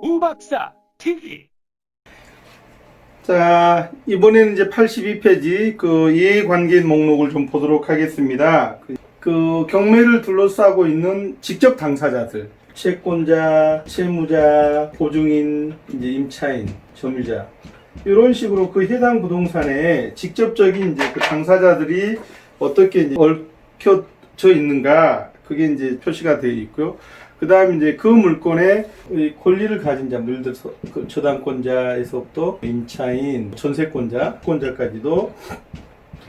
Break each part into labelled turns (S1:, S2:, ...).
S1: 우박사 TV.
S2: 자, 이번에는 이제 82페이지 그 이해관계인 목록을 좀 보도록 하겠습니다. 그 경매를 둘러싸고 있는 직접 당사자들, 채권자, 채무자, 보증인, 이제 임차인, 점유자, 이런 식으로 그 해당 부동산에 직접적인 이제 그 당사자들이 어떻게 이제 얽혀져 있는가, 그게 이제 표시가 되어 있고요. 그 다음에 이제 그 물건의 권리를 가진 자, 예를 들어서 그 저당권자에서부터 임차인, 전세권자, 권자까지도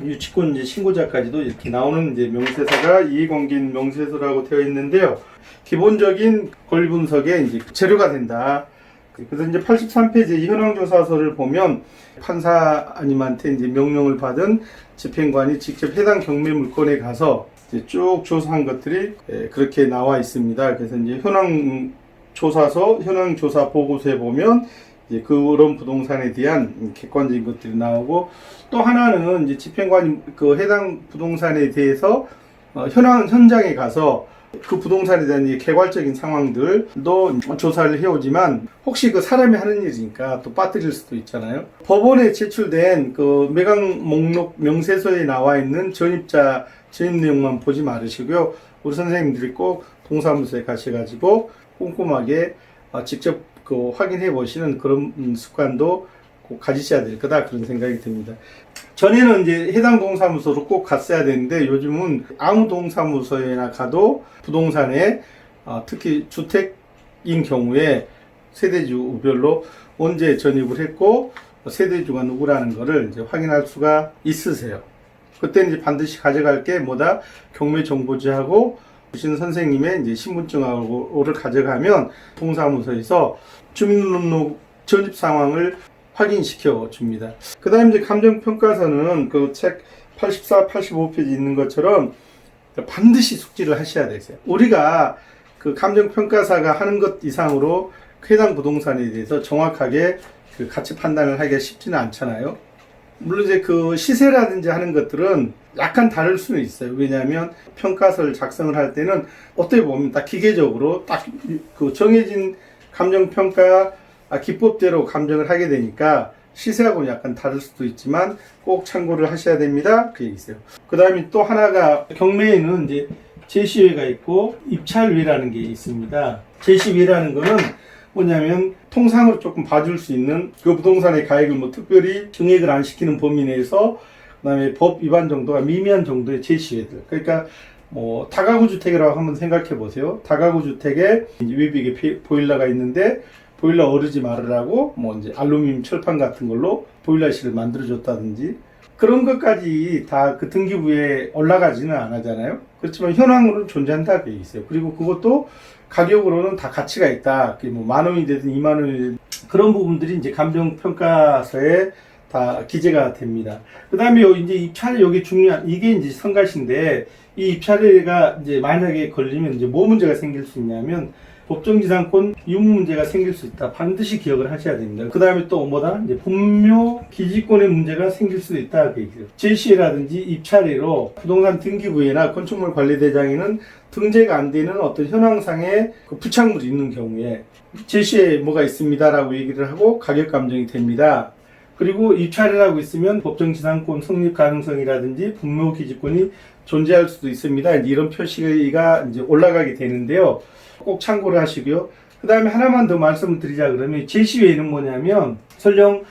S2: 유치권 이제 신고자까지도 이렇게 나오는 이제 명세서가 이해관계인 명세서라고 되어 있는데요. 기본적인 권리 분석에 이제 재료가 된다. 그래서 이제 83페이지 현황조사서를 보면 판사님한테 이제 명령을 받은 집행관이 직접 해당 경매 물건에 가서 이제 쭉 조사한 것들이 그렇게 나와 있습니다. 그래서 이제 현황조사서, 현황조사 보고서에 보면 이제 그런 부동산에 대한 객관적인 것들이 나오고, 또 하나는 이제 집행관이 그 해당 부동산에 대해서 현장에 가서 그 부동산에 대한 개괄적인 상황들도 조사를 해오지만, 혹시 그 사람이 하는 일이니까 또 빠뜨릴 수도 있잖아요. 법원에 제출된 그 매각 목록 명세서에 나와 있는 전입자 전입 내용만 보지 말으시고요. 우리 선생님들이 꼭 동사무소에 가셔가지고 꼼꼼하게 직접 그 확인해 보시는 그런 습관도 꼭 가지셔야 될 거다, 그런 생각이 듭니다. 전에는 이제 해당 동사무소로 꼭 갔어야 되는데, 요즘은 아무 동사무소에나 가도 부동산에 특히 주택인 경우에 세대주별로 언제 전입을 했고 세대주가 누구라는 거를 이제 확인할 수가 있으세요. 그때 이제 반드시 가져갈 게 뭐다? 경매 정보지하고 주신 선생님의 이제 신분증하고를 가져가면 동사무소에서 주민등록 전입 상황을 확인시켜 줍니다. 그 다음에 이제 감정평가서는 그 책 84, 85페이지 있는 것처럼 반드시 숙지를 하셔야 되세요. 우리가 그 감정평가사가 하는 것 이상으로 해당 부동산에 대해서 정확하게 그 가치 판단을 하기가 쉽지는 않잖아요. 물론 이제 그 시세라든지 하는 것들은 약간 다를 수는 있어요. 왜냐하면 평가서를 작성을 할 때는 어떻게 보면 딱 기계적으로 딱 그 정해진 감정평가 기법대로 감정을 하게 되니까 시세하고는 약간 다를 수도 있지만 꼭 참고를 하셔야 됩니다, 그 얘기세요. 그 다음에 또 하나가 경매에는 이제 제시외가 있고 입찰외라는 게 있습니다. 제시외라는 거는 뭐냐면 통상으로 조금 봐줄 수 있는 그 부동산의 가액을 뭐 특별히 증액을 안 시키는 범위 내에서, 그 다음에 법 위반 정도가 미미한 정도의 제시외들. 그러니까 뭐 다가구 주택이라고 한번 생각해 보세요. 다가구 주택에 외벽에 보일러가 있는데 보일러 어르지 말으라고 뭐 이제 알루미늄 철판 같은 걸로 보일러실을 만들어 줬다든지, 그런 것까지 다 그 등기부에 올라가지는 않았잖아요. 그렇지만 현황으로는 존재한다, 그 얘기 있어요. 그리고 그것도 가격으로는 다 가치가 있다. 그게 뭐 10,000원이 되든 20,000원이 되든 그런 부분들이 이제 감정평가서에 다 기재가 됩니다. 그 다음에 이제 입찰, 여기 중요한, 이게 이제 성가신데, 이 입찰회가 이제 만약에 걸리면 이제 뭐 문제가 생길 수 있냐면, 법정지상권 유무 문제가 생길 수 있다. 반드시 기억을 하셔야 됩니다. 그 다음에 또 뭐다? 이제 분묘 기지권의 문제가 생길 수도 있다, 그 얘기죠. 제시라든지 입찰회로 부동산 등기부에나 건축물 관리대장에는 등재가 안 되는 어떤 현황상의 그 부착물이 있는 경우에 제시에 뭐가 있습니다라고 얘기를 하고 가격 감정이 됩니다. 그리고 입찰이라고 있으면 법정지상권 성립 가능성이라든지 분묘 기지권이 존재할 수도 있습니다. 이런 표시가 이제 올라가게 되는데요. 꼭 참고를 하시고요. 그 다음에 하나만 더 말씀을 드리자 그러면, 제시외에는 뭐냐면 설령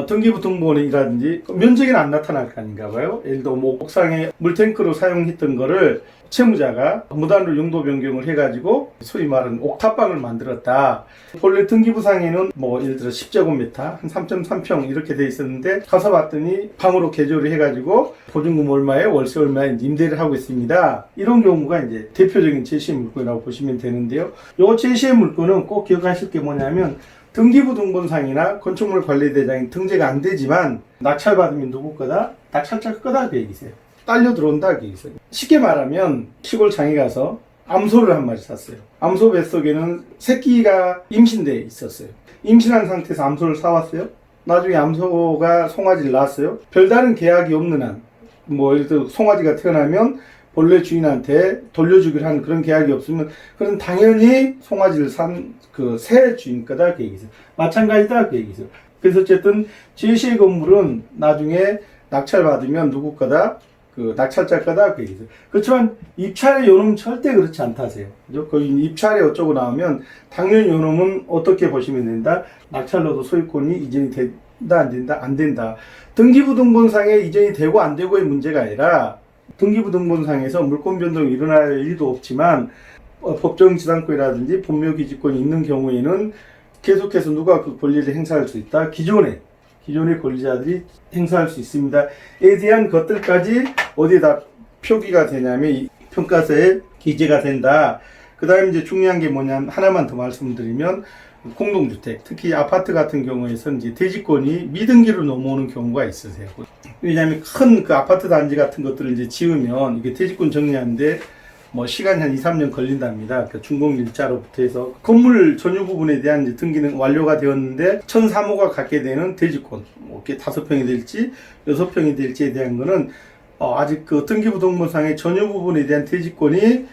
S2: 등기부 등본이라든지 면적에는 안 나타날 거 아닌가 봐요. 예를 들어 뭐 옥상에 물탱크로 사용했던 거를 채무자가 무단으로 용도 변경을 해가지고 소위 말하는 옥탑방을 만들었다. 본래 등기부상에는 뭐 예를 들어 10제곱미터 한 3.3평 이렇게 돼 있었는데 가서 봤더니 방으로 개조를 해가지고 보증금 얼마에 월세 얼마에 임대를 하고 있습니다. 이런 경우가 이제 대표적인 제시의 물건이라고 보시면 되는데요. 요 제시의 물건은 꼭 기억하실 게 뭐냐면, 등기부 등본상이나 건축물 관리대장이 등재가 안 되지만 낙찰받으면 누구 거다? 낙찰자 거다, 그 얘기세요. 딸려 들어온다, 그 얘기세요. 쉽게 말하면 시골 장에 가서 암소를 한 마리 샀어요. 암소 뱃속에는 새끼가 임신돼 있었어요. 임신한 상태에서 암소를 사왔어요. 나중에 암소가 송아지를 낳았어요. 별다른 계약이 없는 한, 뭐 예를 들어 송아지가 태어나면 본래 주인한테 돌려주기로 한 그런 계약이 없으면 그건 당연히 송아지를 산 그 새 주인 거다 그 얘기죠. 마찬가지다 그 얘기죠. 그래서 어쨌든 제시의 건물은 나중에 낙찰받으면 누구 거다? 그 낙찰자 거다 그 얘기죠. 그렇지만 입찰의 요놈은 절대 그렇지 않다세요. 그죠? 거기 입찰이 어쩌고 나오면 당연히 요놈은 어떻게 보시면 된다? 낙찰로도 소유권이 이전이 된다 안 된다? 안 된다. 등기부등본상에 이전이 되고 안 되고의 문제가 아니라 등기부등본상에서 물권 변동이 일어날 일도 없지만 법정지상권이라든지 본묘기지권이 있는 경우에는 계속해서 누가 그 권리를 행사할 수 있다? 기존의 권리자들이 행사할 수 있습니다. 에 대한 것들까지 어디에다 표기가 되냐면 이 평가서에 기재가 된다. 그 다음에 이제 중요한 게 뭐냐면 하나만 더 말씀드리면 공동주택, 특히 아파트 같은 경우에서 이제 대지권이 미등기로 넘어오는 경우가 있으세요. 왜냐하면 큰 그 아파트 단지 같은 것들을 이제 지으면 이게 대지권 정리하는데 뭐 시간이 한 2, 3년 걸린답니다. 그 준공일자로부터 해서 건물 전유 부분에 대한 이제 등기는 완료가 되었는데 1,003호가 갖게 되는 대지권, 뭐 이게 5평이 될지 6평이 될지에 대한 거는 아직 그 등기부등본상의 전유 부분에 대한 대지권이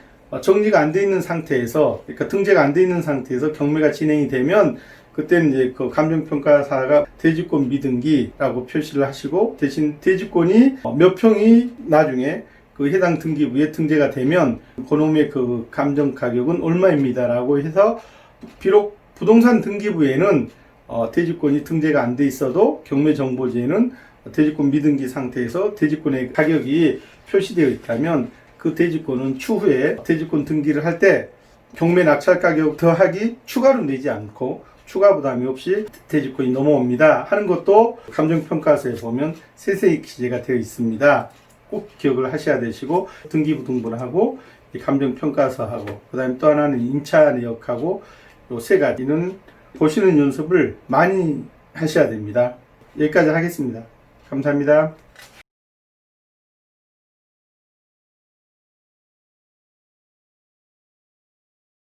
S2: 정리가 안 돼 있는 상태에서, 그러니까 등재가 안 돼 있는 상태에서 경매가 진행이 되면 그때는 이제 그 감정평가사가 대지권 미등기라고 표시를 하시고 대신 대지권이 몇 평이 나중에 그 해당 등기부에 등재가 되면 그놈의 그 감정 가격은 얼마입니다라고 해서 비록 부동산 등기부에는 대지권이 등재가 안 돼 있어도 경매정보지에는 대지권 미등기 상태에서 대지권의 가격이 표시되어 있다면 그 대지권은 추후에 대지권 등기를 할 때 경매 낙찰 가격 더하기 추가로 내지 않고 추가 부담이 없이 대지권이 넘어옵니다 하는 것도 감정평가서에 보면 세세히 기재가 되어 있습니다. 꼭 기억을 하셔야 되시고 등기부등본하고 감정평가서하고 그 다음에 또 하나는 임차 내역하고 요 세 가지는 보시는 연습을 많이 하셔야 됩니다. 여기까지 하겠습니다. 감사합니다.